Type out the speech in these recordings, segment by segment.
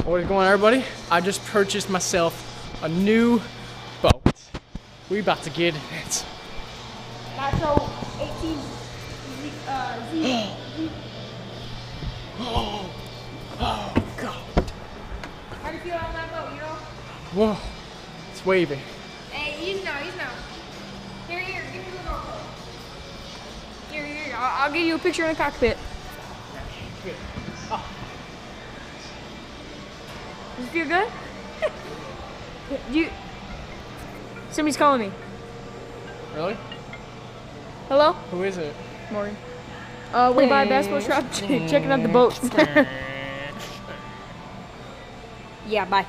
What is going on, everybody? I just purchased myself a new boat. We about to get in it. Nitro 18 Z. Oh God. How do you feel on that boat, you know? Whoa, it's waving. Hey, easy now. Here, give me the GoPro. Here, I'll give you a picture in the cockpit. Oh. Does it feel good? Somebody's calling me. Really? Hello? Who is it? Morgan. We're by a bass pro shop checking out the boat. Yeah, bye.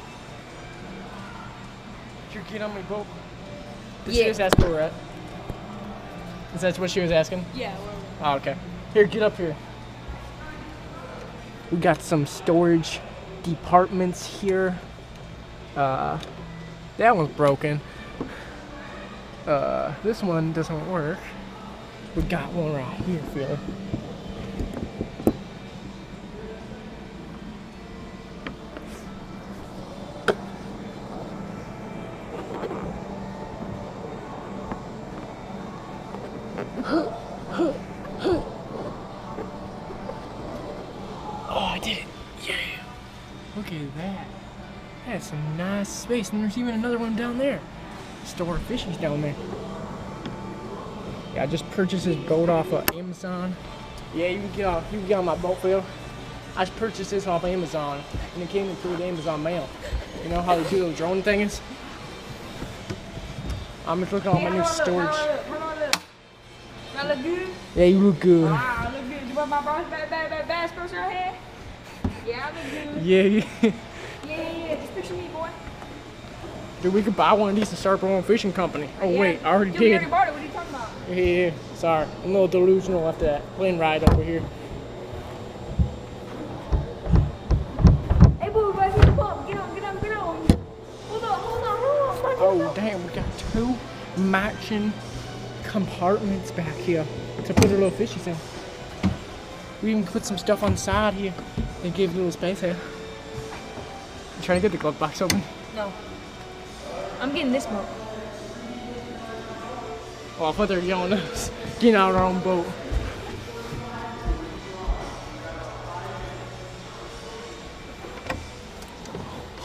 Did you get on my boat? Did Yeah. she just ask where we're at? Is that what she was asking? Yeah, Oh, okay. Here, get up here. We got some storage departments here. That one's broken. This one doesn't work. We got one right here, fella. Oh, I did it. Yeah. Look at that. That's some nice space. And there's even another one down there. Store of fishies down there. Yeah, I just purchased this boat off of Amazon. Yeah, you can get on my boat, Phil. I just purchased this off Amazon, and it came through the Amazon mail. You know how they do those drone things? I'm just looking at all my new storage. I look good? Yeah, you look good. Wow, I look good. You want my bass pro shirt here? Yeah, I look good. Yeah. Yeah. Just picture me, boy. Dude, we could buy one of these to start our own fishing company. Oh, Yeah. wait, I already Dude, we did. already bought it. What are you talking about? Yeah, sorry. I'm a little delusional after that plane ride over here. Hey, boy, guys, get on. Hold on. Oh, damn, we got two matching compartments back here to put our little fishies in. We even put some stuff on the side here and give a little space here. You trying to get the glove box open? No. I'm getting this boat. Oh, I thought they were yelling at us. Getting out our own boat.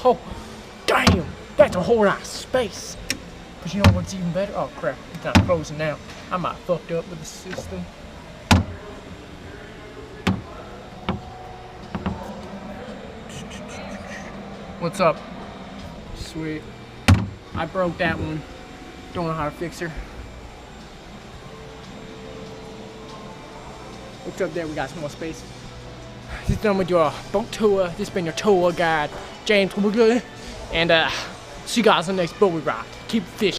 Oh, damn! That's a whole lot of space. But you know what's even better? Oh crap, it's not closing now. I might have fucked up with the system. What's up? Sweet. I broke that one. Don't know how to fix her. What's up there? We got some more space. This is done with your boat tour. This has been your tour guide, James Woodley. And see you guys on the next boat we ride. Keep fishing.